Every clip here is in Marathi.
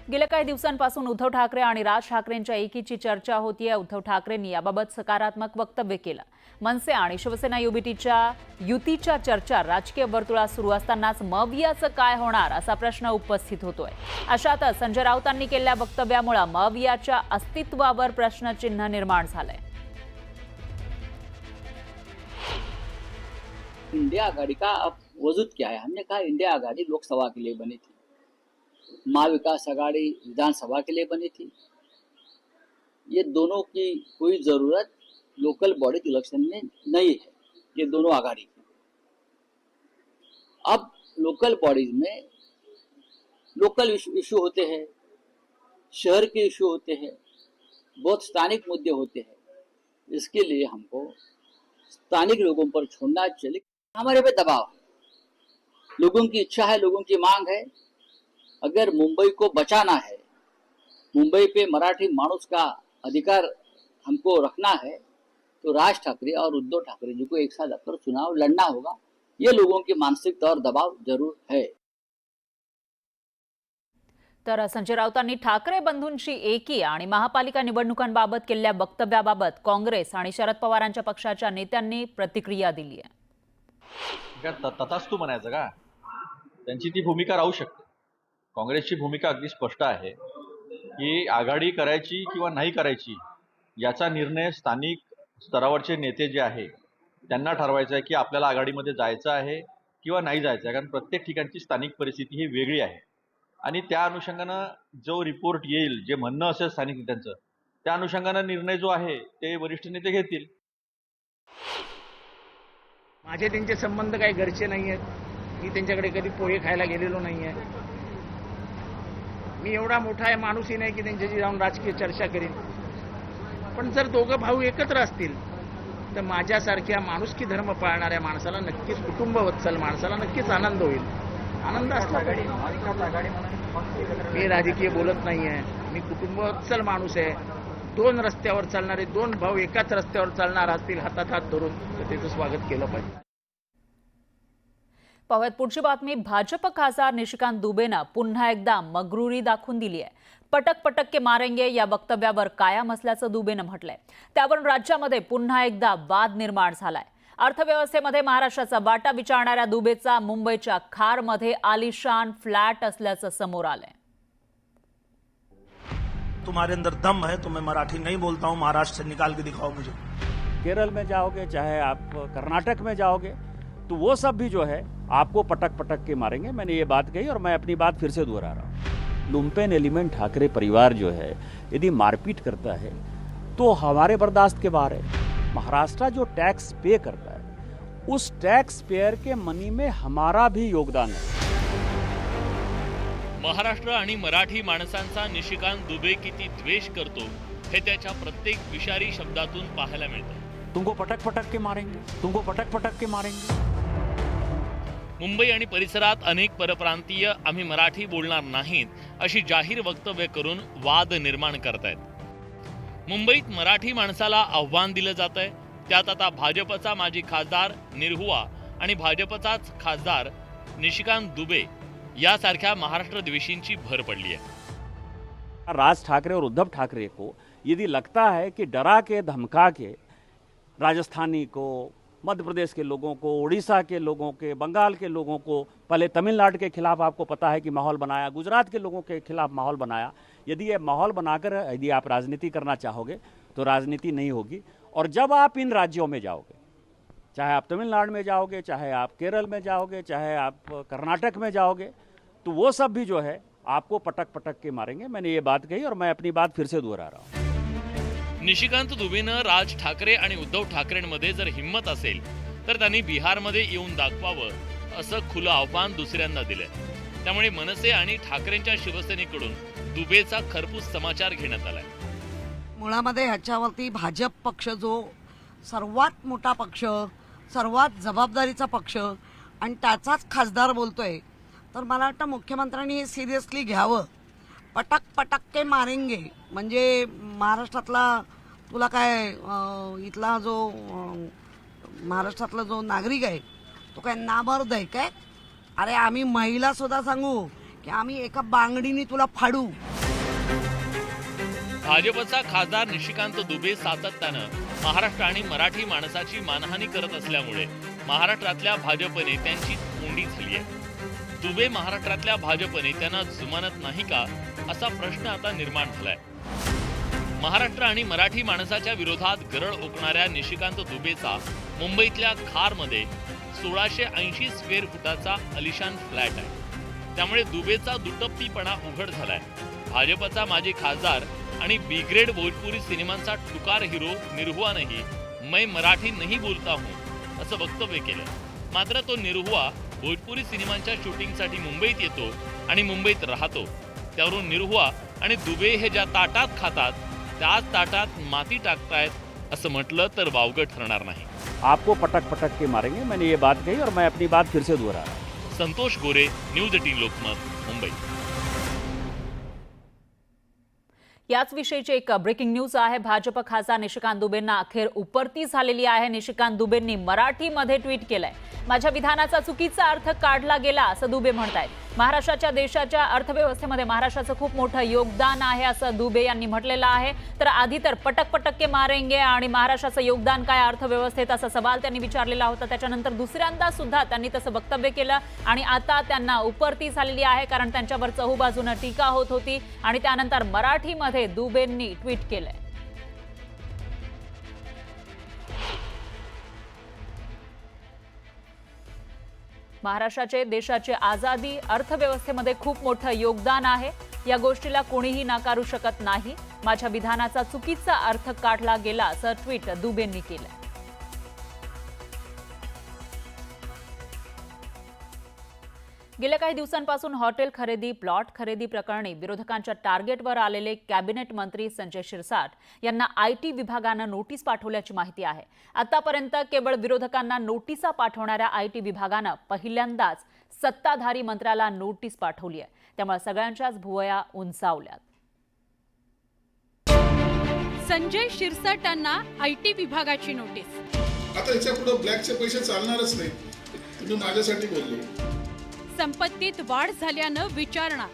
गेल्या काही दिवसांपासून उद्धव ठाकरे आणि राज ठाकरेंच्या एकीची चर्चा होतीये। उद्धव ठाकरेंनी याबाबत सकारात्मक वक्तव्य केलं। मनसे आणि शिवसेना युतीच्या चर्चा राजकीय वर्तुळात सुरू असतानाच मवियाचं काय होणार असा प्रश्न उपस्थित होतोय। अशातच संजय राऊतांनी केलेल्या वक्तव्यामुळे मवियाच्या अस्तित्वावर प्रश्नचिन्ह निर्माण झालंय। इंडिया आघाड़ी का अब वजूद क्या है? हमने कहा इंडिया आघाड़ी लोकसभा के लिए बनी थी, महाविकास आघाड़ी विधानसभा के लिए बनी थी। ये दोनों की कोई जरूरत लोकल बॉडी इलेक्शन में नहीं है, ये दोनों आघाड़ी की। अब लोकल बॉडीज में लोकल इशू होते हैं, शहर के इशू होते हैं, बहुत स्थानिक मुद्दे होते हैं। इसके लिए हमको स्थानिक लोगों पर छोड़ना चाहिए। हमारे पे दबाव है, लोगों की इच्छा है, लोगों की मांग है। अगर मुंबई को बचाना है, मुंबई पे मराठी मानुस का अधिकार हमको रखना है, तो राज ठाकरे और उद्धव ठाकरे जी को एक साथ आकर चुनाव लड़ना होगा। ये लोगों की मानसिकता और दबाव जरूर है। तर संजय राऊतांनी ठाकरे बंधूंची एकी आणि महापालिका निवडणुकांबाबत केलेल्या वक्तव्याबाबत काँग्रेस आणि शरद पवारांच्या पक्षाच्या नेत्यांनी प्रतिक्रिया दिली आहे। तथास्तु म्हणायचं का? त्यांची ती भूमिका राहू शकते। काँग्रेसची भूमिका अगदी स्पष्ट आहे की आघाडी करायची किंवा नाही करायची याचा निर्णय स्थानिक स्तरावरचे नेते जे आहे त्यांना ठरवायचा आहे की आपल्याला आघाडीमध्ये जायचं आहे किंवा नाही जायचं आहे। कारण प्रत्येक ठिकाणची स्थानिक परिस्थिती ही वेगळी आहे आणि त्या अनुषंगानं जो रिपोर्ट येईल, जे म्हणणं असेल स्थानिक नेत्यांचं, त्या अनुषंगानं निर्णय जो आहे ते वरिष्ठ नेते घेतील। माझे त्यांचे संबंध काही घरचे नाही आहेत। मी त्यांच्याकडे कधी पोहे खायला गेलेलो नाही आहे। मी एवढा मोठा आहे माणूसही नाही की त्यांच्याशी जाऊन राजकीय चर्चा करीन। पण जर दोघं भाऊ एकत्र असतील तर माझ्यासारख्या माणुसकी धर्म पाळणाऱ्या माणसाला नक्कीच, कुटुंबवत्सल माणसाला नक्कीच आनंद होईल। आनंद असला मी राजकीय बोलत नाही आहे, मी कुटुंबवत्सल माणूस आहे। दोन रस्त्यावर चालणारे दोन भाऊ एकाच रस्त्यावर चालणार असतील हातात हात धरून तर त्याचं स्वागत केलं पाहिजे। पाहूयात पुढची बातमी। भाजप खासदार निशिकांत दुबेनं पुन्हा एकदा मगरुरी दाखवून दिली आहे। पटक पटक के मारेंगे या वक्तव्यावर कायम असल्याचं दुबेनं म्हटलंय। त्यावरून राज्यामध्ये पुन्हा एकदा वाद निर्माण झालाय। अर्थव्यवस्थेमध्ये महाराष्ट्राचा वाटा विचारणाऱ्या दुबेचा मुंबईच्या खारमध्ये आलिशान फ्लॅट असल्याचं समोर आलंय। तुम्हारे अंदर दम है तो मैं मराठी नहीं बोलता हूँ, महाराष्ट्र से निकाल के दिखाओ मुझे। केरल में जाओगे, चाहे आप कर्नाटक में जाओगे, तो वो सब भी जो है आपको पटक पटक के मारेंगे। मैंने ये बात कही और मैं अपनी बात फिर से दोहरा रहा हूँ। लुम्पेन एलिमेंट ठाकरे परिवार जो है यदि मारपीट करता है तो हमारे बर्दाश्त के बाहर है। महाराष्ट्र जो टैक्स पे करता है उस टैक्स पेयर के मनी में हमारा भी योगदान है। महाराष्ट्र आणि मराठी माणसांचा निशिकांत दुबे किती द्वेष करतो हे त्याच्या प्रत्येक विषारी शब्दातून पाहायला मिळतं। तुमको पटक पटक के मारेंगे, तुमको पटक पटक के मारेंगे। मुंबई आणि परिसरात अनेक परप्रांतीय आम्ही मराठी बोलणार नाहीत अशी जाहीर वक्तव्य करून वाद निर्माण करतायत। मुंबईत मराठी माणसाला आव्हान दिलं जातंय। त्यात आता भाजपचा माजी खासदार निरहुआ आणि भाजपचाच खासदार निशिकांत दुबे यासारख्या महाराष्ट्र द्वेषींची भर पडली आहे। राज ठाकरे और उद्धव ठाकरे को यदि लगता है कि डरा के धमका के राजस्थानी को, मध्य प्रदेश के लोगों को, उड़ीसा के लोगों के, बंगाल के लोगों को, पहले तमिलनाडु के खिलाफ आपको पता है कि माहौल बनाया, गुजरात के लोगों के खिलाफ माहौल बनाया। यदि ये माहौल बनाकर यदि आप राजनीति करना चाहोगे तो राजनीति नहीं होगी। और जब आप इन राज्यों में जाओगे, चाहे आप तमिलनाडु में जाओगे, चाहे आप केरल में जाओगे, चाहे आप कर्नाटक में जाओगे, तो वो सब भी जो है आपको पटक पटक के मारेंगे। मैंने ये बात कही और मैं अपनी बात फिर से दोहरा रहा हूँ। निशिकांत दुबेनं राज ठाकरे आणि उद्धव ठाकरेंमध्ये जर हिंमत असेल तर त्यांनी बिहारमध्ये येऊन दाखवावं असं खुलं आव्हान दुसऱ्यांदा दिलंय। त्यामुळे मनसे आणि ठाकरेंच्या शिवसेनेकडून दुबेचा खरपूस समाचार घेण्यात आलाय। मुळामध्ये ह्याच्यावरती भाजप पक्ष जो सर्वात मोठा पक्ष, सर्वात जबाबदारीचा पक्ष आणि त्याचाच खासदार बोलतोय, तर मला वाटतं मुख्यमंत्र्यांनी हे सिरियसली घ्यावं। पटक पटक के मारेंगे म्हणजे महाराष्ट्रातला तुला काय इथला जो महाराष्ट्रातला जो नागरिक आहे तो काय नामर्द आहे काय? अरे आम्ही महिला सुद्धा सांगू की आम्ही एका बांगडीने तुला फाडू। भाजपचा खासदार निशिकांत दुबे सातत्यानं महाराष्ट्र आणि मराठी माणसाची मानहानी करत असल्यामुळे महाराष्ट्रातल्या भाजप नेत्यांची कोंडी झाली आहे. दुबे महाराष्ट्रातल्या भाजप नेत्यांना जुमानत नाही का असा प्रश्न आता निर्माण झालाय. महाराष्ट्र आणि मराठी माणसाच्या विरोधात गरळ ओकणाऱ्या निशिकांत दुबेचा मुंबईतल्या खारमध्ये 1680 स्क्वेअर फुटाचा अलिशान फ्लॅट आहे. त्यामुळे दुबेचा दुटप्पीपणा उघड झालाय. भाजपचा माजी खासदार आणि बी ग्रेड भोजपुरी सिनेमांचा टुकार हिरो निरहुआनंही मैं मराठी नहीं बोलता हूं असं वक्तव्य केलं. मात्र तो निरहुआ भोजपुरी सिनेमांच्या शूटिंगसाठी मुंबईत येतो आणि मुंबईत राहतो. त्यावरून निरहुआ आणि दुबे हे ज्या ताटात खातात त्याच ताटात माती टाकतायत असं म्हटलं तर वावगं ठरणार नाही. आपको पटक पटक के मारेंगे, मैंने ये बात कही और मैं अपनी बात फिर से दोहरा रहा हूं. संतोष गोरे, न्यूज 18 लोकमत, मुंबई. याच विषयीची एक ब्रेकिंग न्यूज आहे. भाजप खासदार निशिकांत दुबेंना अखेर उपरती झालेली आहे. निशिकांत दुबेंनी मराठीमध्ये ट्विट केलंय. माझ्या विधानाचा चुकीचा अर्थ काढला गेला असं दुबे म्हणतायत. महाराष्ट्राच्या देशाच्या अर्थव्यवस्थेमध्ये महाराष्ट्राचं खूप मोठं योगदान आहे असं दुबे यांनी म्हटलेलं आहे. तर आधी तर पटक पटक के मारेंगे आणि महाराष्ट्राचं योगदान काय अर्थव्यवस्थेत असा सवाल त्यांनी विचारलेला होता. त्याच्यानंतर दुसऱ्यांदा सुद्धा त्यांनी तसं वक्तव्य केलं आणि आता त्यांना उपरती झालेली आहे कारण त्यांच्यावर चहूबाजूनं टीका होत होती आणि त्यानंतर मराठीमध्ये दुबेंनी ट्विट केलंय. महाराष्ट्राचे देशाची आझादी अर्थव्यवस्थेमध्ये खूप मोठं योगदान आहे. या गोष्टीला कोणीही नाकारू शकत नाही. माझ्या विधानाचा चुकीचा अर्थ काढला गेला असं ट्विट दुबेंनी केलंय. गेल्या काही दिवसांपासून हॉटेल खरेदी, प्लॉट खरेदी प्रकरणी विरोधकांच्या टार्गेटवर आलेले कॅबिनेट मंत्री संजय शिरसाट यांना आयटी विभागानं नोटीस पाठवल्याची माहिती आहे. आतापर्यंत केवळ विरोधकांना नोटिसा पाठवणाऱ्या आयटी विभागानं पहिल्यांदाच सत्ताधारी मंत्र्याला नोटीस पाठवली आहे. त्यामुळे सगळ्यांच्याच भुवया उंचावल्यात. संजय शिरसाटांना आयटी विभागाची नोटीस. आता याच्या पुढे ब्लॅकचे पैसे चालणारच नाही. तुम्ही माझ्यासाठी बोलले. संपत्तीत वाढ झाल्यानं विचारणा.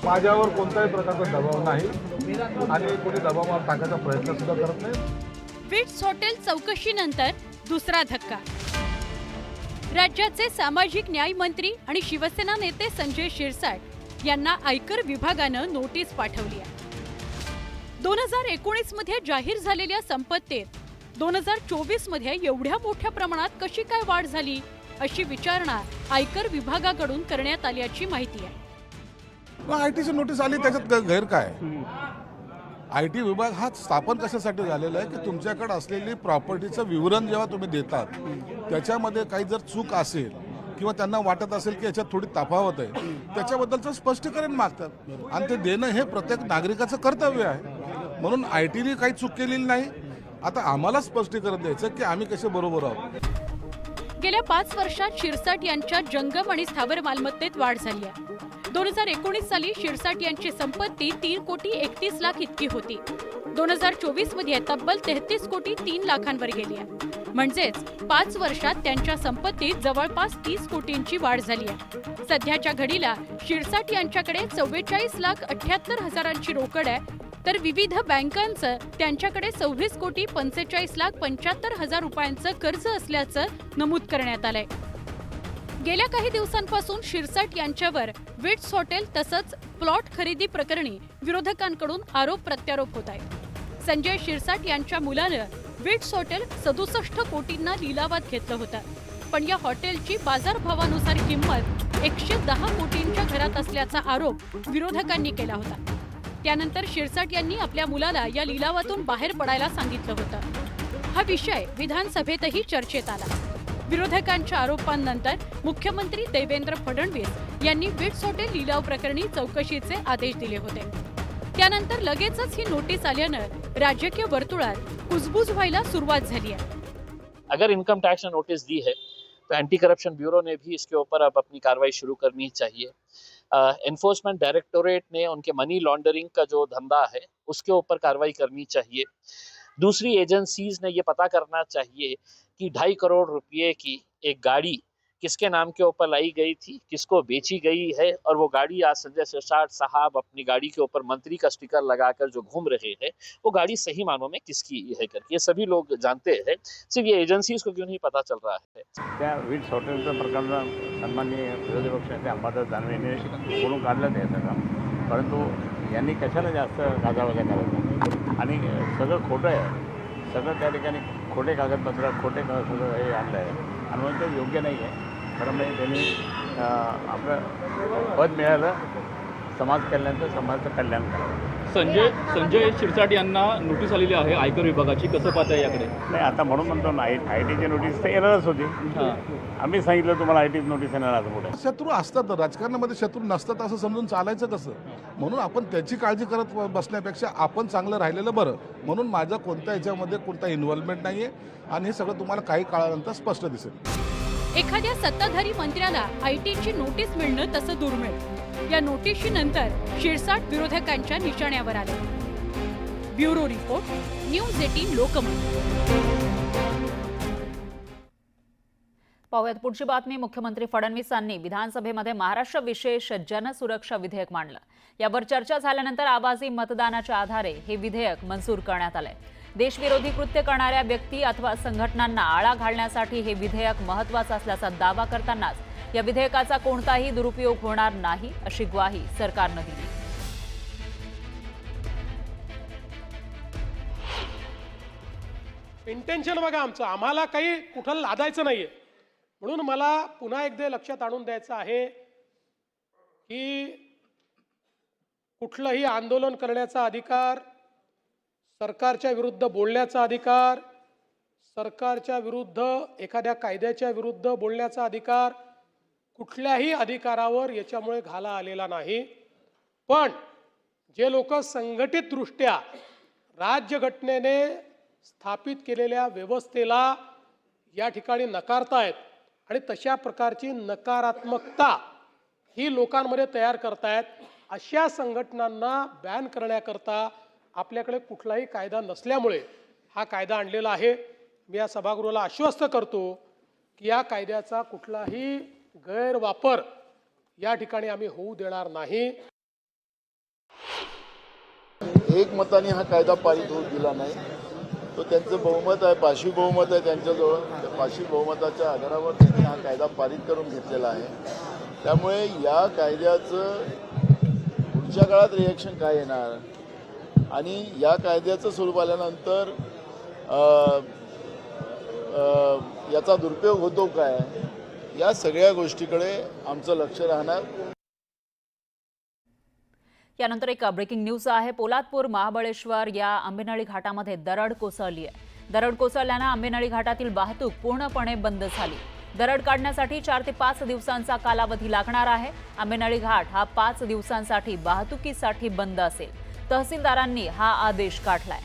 माझ्यावर कोणत्याही प्रकारचा दबाव नाही आणि कोणी दबाव टाकायचा प्रयत्न सुद्धा करत नाही. विट्स हॉटेल चौकशीनंतर दुसरा धक्का. राज्याचे सामाजिक न्याय मंत्री आणि शिवसेना नेते संजय शिरसाट यांना आयकर विभागानं नोटीस पाठवली आहे. 2019 मध्ये जाहीर झालेल्या संपत्तीत 2024 मध्ये एवढ्या मोठ्या प्रमाणात कशी काय वाढ झाली अशी विचारणा आयकर विभागाकडून करण्यात आल्याची माहिती आहे. आयटीची नोटीस आली त्याच्यात गैर काय? आयटी विभाग हा स्थापन कशासाठी झालेला आहे की तुमच्याकडे असलेली प्रॉपर्टीचं विवरण जेव्हा तुम्ही देतात त्याच्यामध्ये काही जर चूक असेल किंवा त्यांना वाटत असेल की याच्यात थोडी तफावत आहे त्याच्याबद्दलचं स्पष्टीकरण मागतात आणि ते देणं हे प्रत्येक नागरिकाचं कर्तव्य आहे. म्हणून आयटीने काही चूक केलेली नाही. आता आम्हाला स्पष्टीकरण द्यायचं की आम्ही कसे बरोबर आहोत. गेल्या 5 वर्षात शिरसाट यांच्या जंगम आणि स्थावर मालमत्तेत वाढ झाली आहे. 2019 साली शिरसाट यांची संपत्ती 3 कोटी 31 लाख इतकी होती. 2024 मध्ये तब्बल 33 कोटी 3 लाखांवर गेली आहे. म्हणजेच 5 वर्षात त्यांच्या संपत्तीत जवळपास 30 कोटींची वाढ झाली आहे. सध्याच्या घडीला शिरसाट यांच्याकडे 44 लाख 78 हजारांची रोकड आहे. तर विविध बँकांचं त्यांच्याकडे 26 कोटी 45 लाख 75 हजार रुपयांचं कर्ज असल्याचं नमूद करण्यात आलंय. गेल्या काही दिवसांपासून शिरसाट यांच्यावर विट्स हॉटेल तसंच प्लॉट खरेदी प्रकरणी विरोधकांकडून आरोप प्रत्यारोप होत आहेत. संजय शिरसाट यांच्या मुलानं विट्स हॉटेल 67 कोटींना लिलावात घेतलं होतं. पण या हॉटेलची बाजारभावानुसार किंमत 110 कोटींच्या घरात असल्याचा आरोप विरोधकांनी केला होता. त्यानंतर शिरसाट यांनी आपल्या मुलाला या लिलावातून बाहेर पडायला सांगितलं होतं. हा विषय विधानसभेतही चर्चेत आला. विरोधकांच्या आरोपांनंतर मुख्यमंत्री देवेंद्र फडणवीस यांनी विट्स हॉटेल लिलाव प्रकरणी चौकशीचे आदेश दिले होते. त्यानंतर लगेचच ही नोटीस आल्यानं राजकीय वर्तुळात कुजबूज व्हायला सुरुवात झाली आहे. अगर इनकम टैक्स ने नोटिस दी है तो एंटी करप्शन ब्यूरो ने भी इसके ऊपर अब अपनी कार्रवाई शुरू करनी चाहिए. एनफोर्समेंट डायरेक्टोरेट ने उनके मनी लॉन्ड्रिंग का जो धंधा है उसके ऊपर कार्रवाई करनी चाहिए. दूसरी एजेंसीज ने ये पता करना चाहिए कि 2.5 करोड़ रुपये की एक गाड़ी किसके नाम के ऊपर लाई गई थी, किसको बेची गई है, और वो गाड़ी आज संजय सिरसाट साहब अपनी गाड़ी के ऊपर मंत्री का स्टिकर लगाकर जो घूम रहे हैं, वो गाड़ी सही मानों में किसकी है करके ये सभी लोग जानते हैं। सिर्फ ये एजन्सीज को क्यों नहीं पता चल रहा है। त्या वीज हॉटेलचं प्रकरण सन्माननीय विरोधी पक्षनेते अंबादास दानवेने बोलून काढलं ते सगळं, परंतु यांनी कशाला जास्त गाजावाजा करायचा आणि सगळं खोटं आहे, सगळं त्या ठिकाणी खोटे कागदपत्र खोटे सगळं हे आणलं आहे आणि म्हणून ते योग्य नाही आहे। खरं म्हणजे त्यांनी आपलं पद मिळालं समाज कल्याणाचं, समाजाचं कल्याण करावं। संजय शिरसाट यांना नोटीस आलेली आहे आयकर विभागाची, कसं पाहताय याकडे? नाही आता म्हणून म्हणतो ना ITची नोटीस तर येणारच होती, आम्ही सांगितलं तुम्हाला ITची नोटीस येणार आज पुढे। शत्रू असतात, राजकारणामध्ये शत्रू नसतात असं समजून चालायचं कसं? म्हणून आपण त्याची काळजी करत बसण्यापेक्षा आपण चांगलं राहिलेलं बरं, म्हणून माझं कोणत्या ह्याच्यामध्ये कोणता इन्व्हॉल्वमेंट नाही आहे आणि हे सगळं तुम्हाला काही काळानंतर स्पष्ट दिसेल। एखाद्या सत्ताधारी मंत्र्याला ITची नोटीस मिळणं तसं दुर्मिळ। या नोटीसची नंतर शिरसाट विरोधकांच्या निशाण्यावर आले। Bureau report, news 18 Lokmat. पाहुयात पुढची बातमी। मुख्यमंत्री फडणवीसांनी विधानसभेमध्ये महाराष्ट्र विशेष जनसुरक्षा विधेयक मांडलं। यावर चर्चा झाल्यानंतर आवाजी मतदानाच्या आधारे हे विधेयक मंजूर करण्यात आलंय। देशविरोधी कृत्य करणाऱ्या व्यक्ती अथवा संघटनांना आळा घालण्यासाठी हे विधेयक महत्त्वाचं असल्याचा दावा करतानाच या विधेयकाचा कोणताही दुरुपयोग होणार नाही अशी ग्वाही सरकारनं दिली। इंटेन्शन बघा आमचं, आम्हाला काही कुठं लादायचं नाहीये, म्हणून मला पुन्हा एकदा लक्षात आणून द्यायचं आहे की कुठलंही आंदोलन करण्याचा अधिकार, सरकारच्या विरुद्ध बोलण्याचा अधिकार, सरकारच्या विरुद्ध एखाद्या कायद्याच्या विरुद्ध बोलण्याचा अधिकार कुठल्याही अधिकारावर याच्यामुळे घाला आलेला नाही। पण जे लोक संघटितदृष्ट्या राज्यघटनेने स्थापित केलेल्या व्यवस्थेला या ठिकाणी नकारतायत आणि तशा प्रकारची नकारात्मकता ही लोकांमध्ये तयार करतायत, अशा संघटनांना बॅन करण्याकरता आपल्याकडे कुठलाही कायदा नसल्यामुळे हा कायदा आणलेला आहे। मी या सभागृहाला आश्वस्त करतो की या कायद्याचा कुठलाही गैरवापर या ठिकाणी आम्ही होऊ देणार नाही। एकमताने हा कायदा पारित होऊ दिला नाही, तो त्यांचं बहुमत आहे, पाशवी बहुमत आहे त्यांच्याजवळ, त्या पाशवी बहुमताच्या आधारावर त्यांनी हा कायदा पारित करून घेतलेला आहे। त्यामुळे या कायद्याचं पुढच्या काळात रिएक्शन काय येणार आणि या कायद्याचं स्वरूप आल्यानंतर याचा दुरुपयोग होतो काय, या सगळ्या गोष्टीकडे आमचं लक्ष राहणार। यानंतर एक ब्रेकिंग न्यूज आहे। पोलादपूर महाबळेश्वर या आंबेनळी घाटामध्ये दरड कोसळली आहे। दरड कोसळल्यानं आंबेनळी घाटातील वाहतूक पूर्णपणे बंद झाली। दरड काढण्यासाठी 4 ते 5 दिवसांचा कालावधी लागणार आहे। आंबेनळी घाट हा 5 दिवसांसाठी वाहतुकीसाठी बंद असेल। तहसीलदारांनी हा आदेश काढलाय।